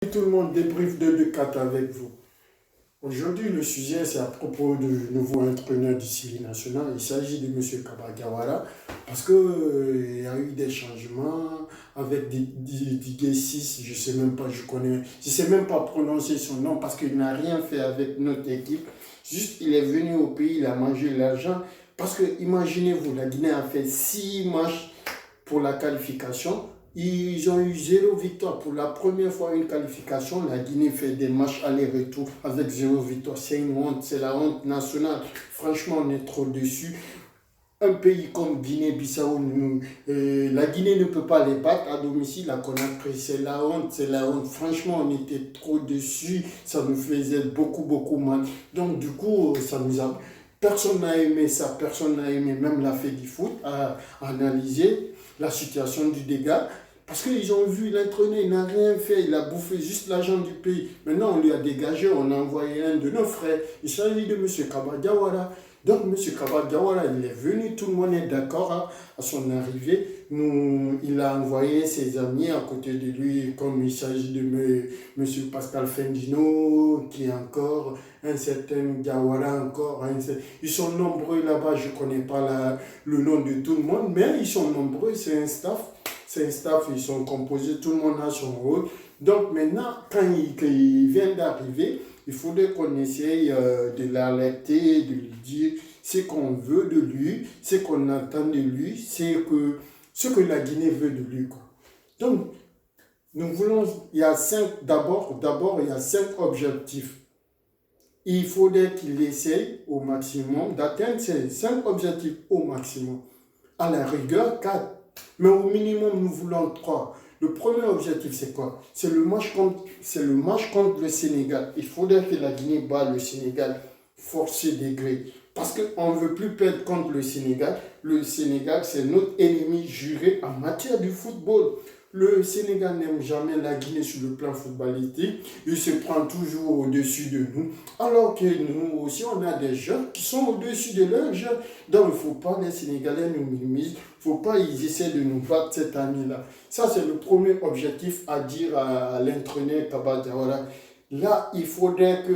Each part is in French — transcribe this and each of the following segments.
Tout le monde débrief de 4 avec vous. Aujourd'hui, le sujet, c'est à propos du nouveau entraîneur du Sili national. Il s'agit de M. Kabagawara parce qu'il y a eu des changements avec Didier 6, je sais même pas, je sais même pas prononcer son nom parce qu'il n'a rien fait avec notre équipe. Juste, il est venu au pays, il a mangé l'argent. Parce que, imaginez-vous, la Guinée a fait 6 matchs pour la qualification. Ils ont eu 0 victoire. Pour la première fois une qualification, la Guinée fait des matchs aller-retour avec 0 victoire. C'est une honte, c'est la honte nationale. Franchement, on est trop dessus. Un pays comme Guinée-Bissau, la Guinée ne peut pas les battre à domicile, la Conakry, c'est la honte, c'est la honte. Franchement, on était trop dessus, ça nous faisait beaucoup, beaucoup mal. Donc, du coup, ça nous a... Personne n'a aimé ça, personne n'a aimé, même la FEDIFOOT a analysé la situation du dégât. Parce qu'ils ont vu l'entraîneur, il n'a rien fait, il a bouffé juste l'argent du pays. Maintenant, on lui a dégagé, on a envoyé un de nos frères. Il s'agit de M. Kabagawara. Donc, M. Kabagawara, il est venu, tout le monde est d'accord à son arrivée. Il a envoyé ses amis à côté de lui, comme il s'agit de M. Pascal Fendino, qui est encore un certain Gawara encore. Ils sont nombreux là-bas, je ne connais pas le nom de tout le monde, mais ils sont nombreux, c'est un staff. C'est un staff, ils sont composés, tout le monde a son rôle. Donc maintenant, quand il vient d'arriver, il faudrait qu'on essaye de l'alerter, de lui dire ce qu'on veut de lui, ce qu'on attend de lui, ce que la Guinée veut de lui, quoi. Donc, nous voulons, il y a d'abord, il y a 5 objectifs. Il faudrait qu'il essaye au maximum d'atteindre ces 5 objectifs au maximum. À la rigueur, 4. Mais au minimum, nous voulons 3. Le premier objectif, c'est quoi? C'est le match contre le Sénégal. Il faudrait que la Guinée bat le Sénégal forcé degré. Parce qu'on ne veut plus perdre contre le Sénégal. Le Sénégal, c'est notre ennemi juré en matière de football. Le Sénégal n'aime jamais la Guinée sur le plan footballistique. Il se prend toujours au-dessus de nous. Alors que nous aussi, on a des jeunes qui sont au-dessus de leurs jeunes. Donc, il ne faut pas les Sénégalais nous minimisent. Il ne faut pas qu'ils essaient de nous battre cette année-là. Ça, c'est le premier objectif à dire à l'entraîneur Kabagawara. Là, il faudrait que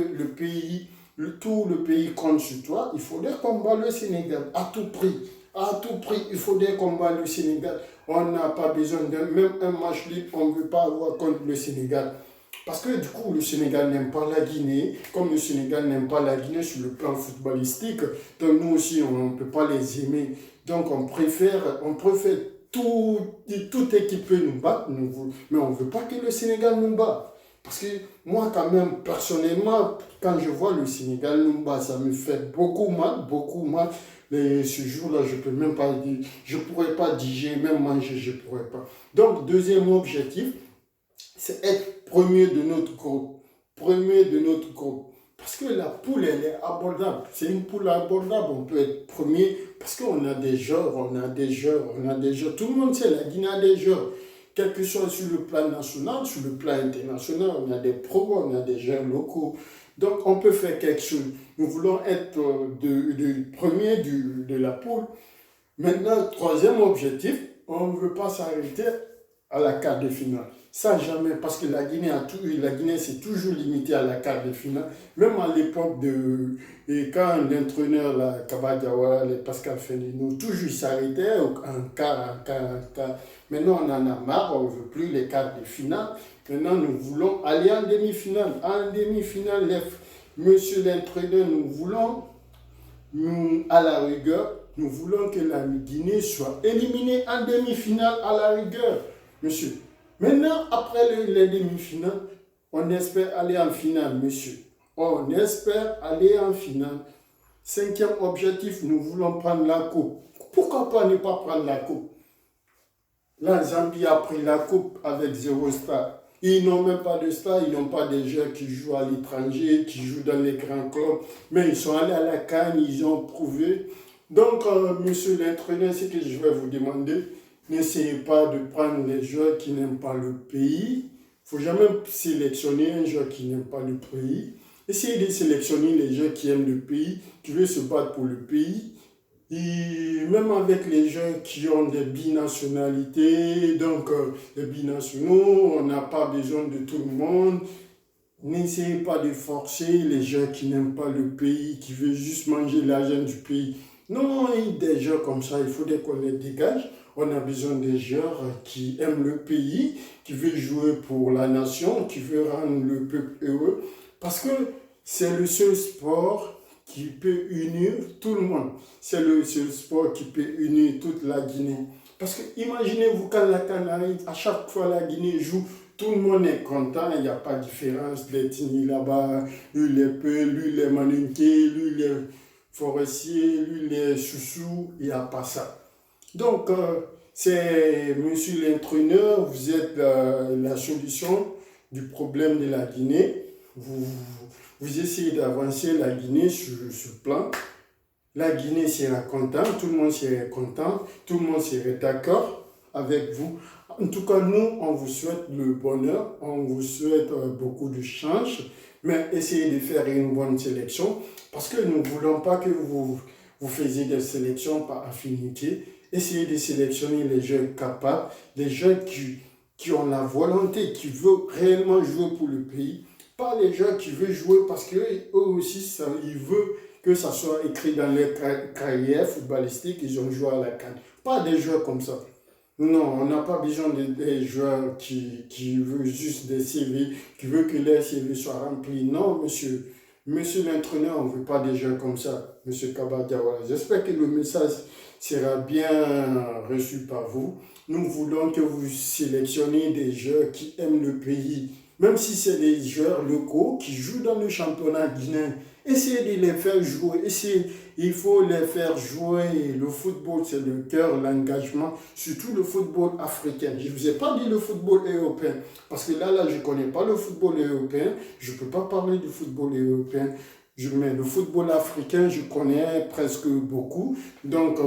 tout le pays compte sur toi. Il faudrait qu'on bat le Sénégal à tout prix. À tout prix, il faudrait qu'on bat le Sénégal. On n'a pas besoin de même un match libre, on ne veut pas avoir contre le Sénégal. Parce que du coup, le Sénégal n'aime pas la Guinée, comme le Sénégal n'aime pas la Guinée sur le plan footballistique, donc nous aussi, on ne peut pas les aimer. Donc on préfère toute équipe peut nous battre, mais on ne veut pas que le Sénégal nous batte. Parce que moi, quand même, personnellement, quand je vois le Sénégal nous bat, ça me fait beaucoup mal, beaucoup mal. Et ce jour-là, je peux même pas dire, je pourrais pas digérer, même manger, je pourrais pas. Donc, deuxième objectif, c'est être premier de notre groupe. Premier de notre groupe. Parce que la poule, elle est abordable. C'est une poule abordable. On peut être premier parce qu'on a des joueurs, on a des joueurs, on a des joueurs. Tout le monde sait, la Guinée a des joueurs. Quel que soit sur le plan national, sur le plan international, on a des pros, on a des joueurs locaux. Donc, on peut faire quelque chose. Nous voulons être premier de la poule. Maintenant, troisième objectif, on ne veut pas s'arrêter à la quart de finale. Ça, jamais, parce que la Guinée s'est toujours limitée à la quart de finale. Même à l'époque et quand l'entraîneur, Kabagawara, Pascal Fendino, toujours s'arrêtait en quart, en quart, en quart. Maintenant, on en a marre, on ne veut plus les quarts de finale. Maintenant, nous voulons aller en demi-finale. En demi-finale, monsieur l'entraîneur, à la rigueur, nous voulons que la Guinée soit éliminée en demi-finale à la rigueur, monsieur. Maintenant, après les demi-finales, on espère aller en finale, monsieur. On espère aller en finale. Cinquième objectif, nous voulons prendre la coupe. Pourquoi pas ne pas prendre la coupe? La Zambie a pris la coupe avec 0 star. Ils n'ont même pas de star, ils n'ont pas des joueurs qui jouent à l'étranger, qui jouent dans les grands clubs, mais ils sont allés à la CAN, ils ont prouvé. Donc, monsieur l'entraîneur, ce que je vais vous demander, n'essayez pas de prendre les joueurs qui n'aiment pas le pays. Il ne faut jamais sélectionner un joueur qui n'aime pas le pays. Essayez de sélectionner les joueurs qui aiment le pays, qui veulent se battre pour le pays. Même avec les gens qui ont des binationalités, donc les binationaux, on n'a pas besoin de tout le monde. N'essayez pas de forcer les gens qui n'aiment pas le pays, qui veulent juste manger l'argent du pays. Non, des gens comme ça, il faudrait qu'on les dégage. On a besoin des gens qui aiment le pays, qui veulent jouer pour la nation, qui veulent rendre le peuple heureux. Parce que c'est le seul sport qui peut unir tout le monde. C'est le seul sport qui peut unir toute la Guinée. Parce que imaginez-vous quand la CAN arrive, à chaque fois la Guinée joue, tout le monde est content, il n'y a pas de différence d'ethnie là-bas, lui les Peuls, lui les Maninké, lui les forestiers, lui les Soussous, il n'y a pas ça. Donc, c'est monsieur l'entraîneur, vous êtes la solution du problème de la Guinée. Vous essayez d'avancer la Guinée sur ce plan. La Guinée sera contente, tout le monde serait content, tout le monde serait d'accord avec vous. En tout cas, nous, on vous souhaite le bonheur, on vous souhaite beaucoup de chance, mais essayez de faire une bonne sélection parce que nous ne voulons pas que vous faisiez des sélections par affinité. Essayez de sélectionner les jeunes capables, les jeunes qui ont la volonté, qui veulent réellement jouer pour le pays, pas les gens qui veulent jouer parce qu'eux aussi, ils veulent que ça soit écrit dans leur carrière footballistique, ils ont joué à la CAN. Pas des joueurs comme ça. Non, on n'a pas besoin des joueurs qui veulent juste des CV, qui veulent que leur CV soit rempli. Non, monsieur. Monsieur l'entraîneur, on ne veut pas des joueurs comme ça, monsieur Kabadiawala. J'espère que le message sera bien reçu par vous. Nous voulons que vous sélectionnez des joueurs qui aiment le pays, même si c'est des joueurs locaux qui jouent dans le championnat guinéen. Essayez de les faire jouer. Il faut les faire jouer. Le football, c'est le cœur, l'engagement, surtout le football africain. Je ne vous ai pas dit le football européen, parce que là, je ne connais pas le football européen. Je ne peux pas parler du football européen. Mais le football africain, je connais presque beaucoup. Donc,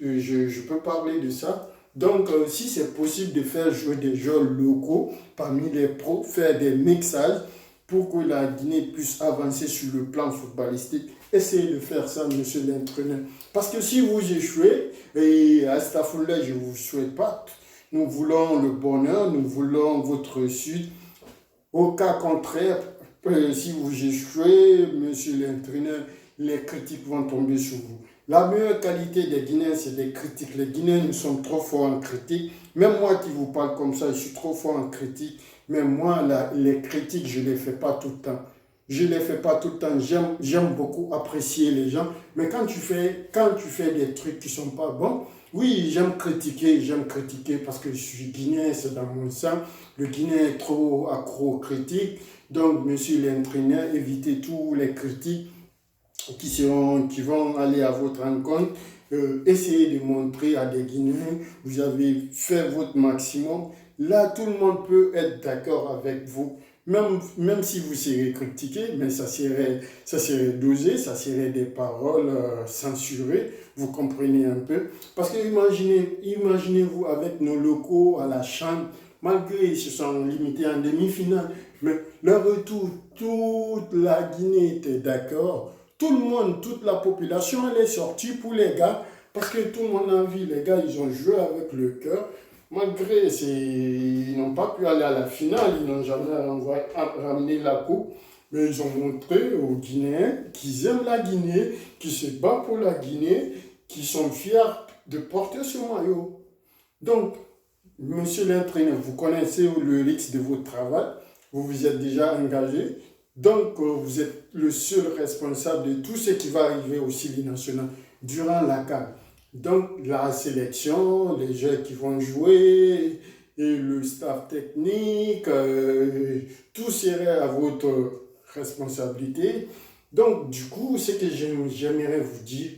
je peux parler de ça. Donc, si c'est possible de faire jouer des joueurs locaux parmi les pros, faire des mixages pour que la Guinée puisse avancer sur le plan footballistique, essayez de faire ça, monsieur l'entraîneur. Parce que si vous échouez, et à Stafoula, je ne vous souhaite pas, nous voulons le bonheur, nous voulons votre réussite. Au cas contraire, si vous échouez, monsieur l'entraîneur, les critiques vont tomber sur vous. La meilleure qualité des Guinéens, c'est des critiques. Les Guinéens, nous sommes trop forts en critique. Même moi qui vous parle comme ça, je suis trop fort en critique. Mais moi, les critiques, je ne les fais pas tout le temps. Je ne les fais pas tout le temps. J'aime beaucoup apprécier les gens. Mais quand tu fais des trucs qui ne sont pas bons, oui, j'aime critiquer parce que je suis Guinéen, c'est dans mon sang. Le Guinéen est trop accro aux critiques. Donc, monsieur l'entraîneur, évitez tous les critiques qui vont aller à votre rencontre. Essayez de montrer à des Guinéens, vous avez fait votre maximum. Là, tout le monde peut être d'accord avec vous. Même si vous serez critiqué, mais ça serait dosé, ça serait des paroles censurées, vous comprenez un peu. Parce que imaginez-vous avec nos locaux à la Chambre, malgré ils se sont limités en demi-finale, mais leur retour, toute la Guinée était d'accord. Tout le monde, toute la population, elle est sortie pour les gars, parce que tout le monde a vu, les gars, ils ont joué avec le cœur. Malgré, ils n'ont pas pu aller à la finale, ils n'ont jamais ramené la coupe, mais ils ont montré aux Guinéens qu'ils aiment la Guinée, qu'ils se battent pour la Guinée, qu'ils sont fiers de porter ce maillot. Donc, monsieur l'entraîneur, vous connaissez le risque de votre travail, vous vous êtes déjà engagé, donc vous êtes le seul responsable de tout ce qui va arriver au Syli national durant la CAN. Donc la sélection, les jeunes qui vont jouer, et le staff technique, tout serait à votre responsabilité. Donc du coup, ce que j'aimerais vous dire,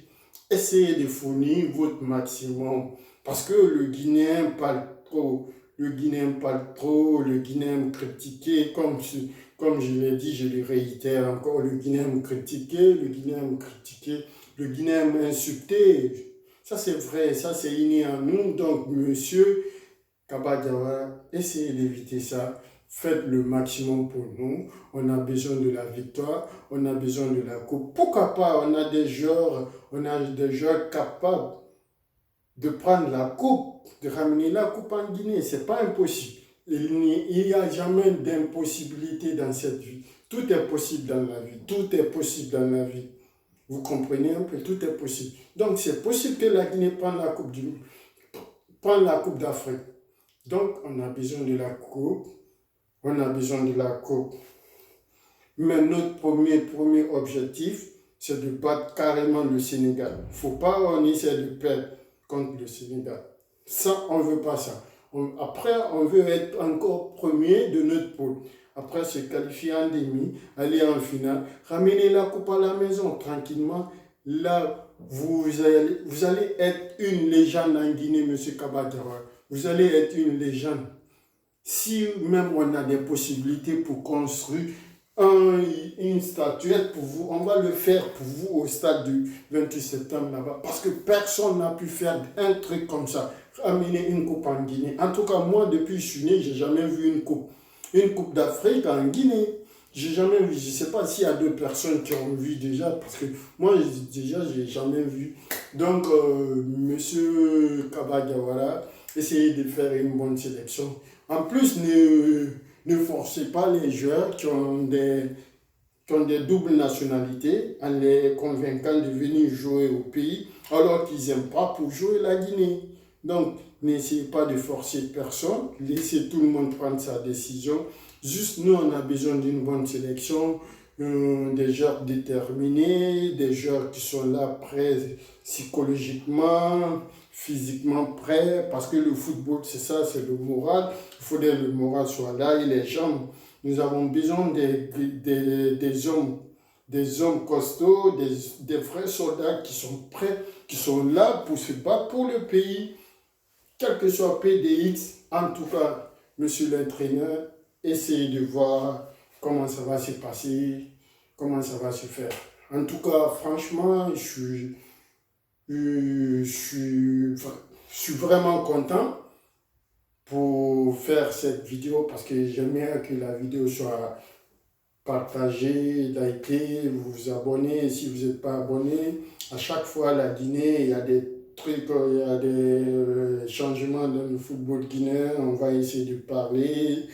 essayez de fournir votre maximum. Parce que le Guinéen parle trop, le Guinéen parle trop, le Guinéen aime critiquer, comme je l'ai dit, je le réitère encore, le Guinéen aime critiquer, le Guinéen aime critiquer, le Guinéen aime insulter. Ça c'est vrai, ça c'est inné en nous. Donc monsieur Kabadiawala, essayez d'éviter ça. faites le maximum pour nous. On a besoin de la victoire, on a besoin de la coupe. Pourquoi pas, on a des joueurs capables de prendre la coupe, de ramener la coupe en Guinée. C'est pas impossible. Il n'y a jamais d'impossibilité dans cette vie. Tout est possible dans la vie. Tout est possible dans la vie. Vous comprenez un peu, tout est possible. Donc c'est possible que la Guinée prenne la coupe d'Afrique. Donc on a besoin de la coupe. On a besoin de la coupe. Mais notre premier objectif, c'est de battre carrément le Sénégal. Il ne faut pas qu'on essaie de perdre contre le Sénégal. Ça, on ne veut pas ça. Après, on veut être encore premier de notre poule. Après, se qualifier en demi, aller en finale, ramener la coupe à la maison tranquillement. Là, vous allez être une légende en Guinée, M. Kaba Diawara. Vous allez être une légende. Si même on a des possibilités pour construire une statuette pour vous, on va le faire pour vous au stade du 28 septembre là-bas. Parce que personne n'a pu faire un truc comme ça, amener une coupe en Guinée. En tout cas, moi, depuis que je suis né, je n'ai jamais vu une coupe d'Afrique en Guinée. J'ai jamais vu, je ne sais pas s'il y a deux personnes qui ont vu déjà, parce que moi, déjà, je n'ai jamais vu. Donc, monsieur Kaba Diawara, essayez de faire une bonne sélection. En plus, ne forcez pas les joueurs qui ont des doubles nationalités en les convainquant de venir jouer au pays alors qu'ils n'aiment pas pour jouer la Guinée. Donc, n'essayez pas de forcer personne, laissez tout le monde prendre sa décision. Juste nous, on a besoin d'une bonne sélection, des joueurs déterminés, des joueurs qui sont là prêts psychologiquement, physiquement prêts, parce que le football, c'est ça, c'est le moral. Il faudrait que le moral soit là et les jambes. Nous avons besoin des hommes costauds, des vrais soldats qui sont prêts, qui sont là pour se battre pour le pays. Quel que soit PDX, en tout cas, monsieur l'entraîneur, essayez de voir comment ça va se passer, comment ça va se faire. En tout cas, franchement, je suis vraiment content pour faire cette vidéo parce que j'aimerais que la vidéo soit partagée, likée, vous vous abonnez si vous n'êtes pas abonné. À chaque fois, la Guinée, il y a des trucs, il y a des changements dans le football guinéen, on va essayer de parler.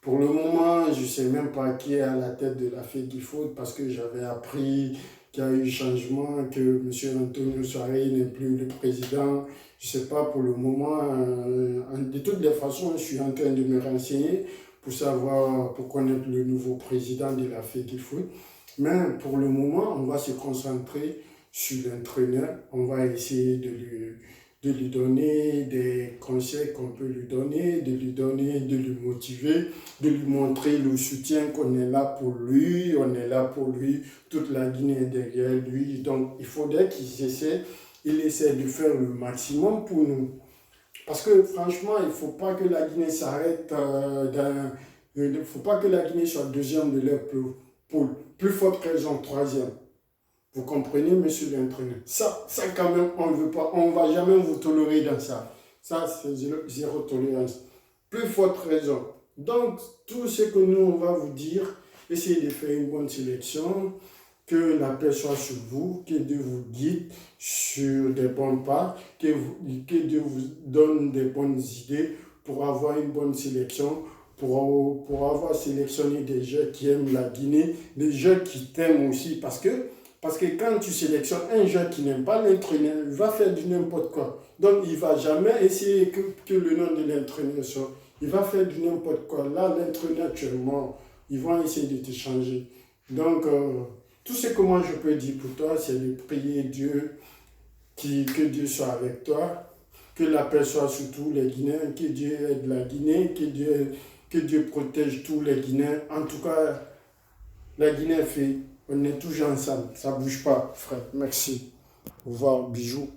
Pour le moment, je ne sais même pas qui est à la tête de la FEGIFOOT parce que j'avais appris qu'il y a eu changement, que M. Antonio Sarré n'est plus le président. Je ne sais pas pour le moment. De toutes les façons, je suis en train de me renseigner pour savoir, pour connaître le nouveau président de la FEGIFOOT. Mais pour le moment, on va se concentrer sur l'entraîneur. On va essayer de lui donner des conseils qu'on peut lui donner, de lui motiver, de lui montrer le soutien qu'on est là pour lui, toute la Guinée est derrière lui. Donc il faudrait qu'il essaie de faire le maximum pour nous. Parce que franchement, il ne faut pas que la Guinée s'arrête, il ne faut pas que la Guinée soit deuxième de leur poule. Plus forte raison, troisième. Vous comprenez, monsieur l'entraîneur? Ça quand même, on ne veut pas, on ne va jamais vous tolérer dans ça. Ça, c'est zéro tolérance. Plus forte raison. Donc, tout ce que nous, on va vous dire, essayez de faire une bonne sélection, que la paix soit sur vous, que Dieu vous guide sur des bons pas, que Dieu vous donne des bonnes idées pour avoir une bonne sélection, pour avoir sélectionné des gens qui aiment la Guinée, des gens qui t'aiment aussi, parce que quand tu sélectionnes un jeune qui n'aime pas l'entraîneur, il va faire du n'importe quoi. Donc, il ne va jamais essayer que le nom de l'entraîneur soit. Il va faire du n'importe quoi. Là, l'entraîneur, tu es mort. Ils vont essayer de te changer. Donc, tout ce que moi je peux dire pour toi, c'est de prier Dieu, que Dieu soit avec toi, que la paix soit sur tous les Guinéens, que Dieu aide la Guinée, que Dieu protège tous les Guinéens. En tout cas, la Guinée fait. On est toujours ensemble. Ça ne bouge pas, frère. Merci. Au revoir. Bisous.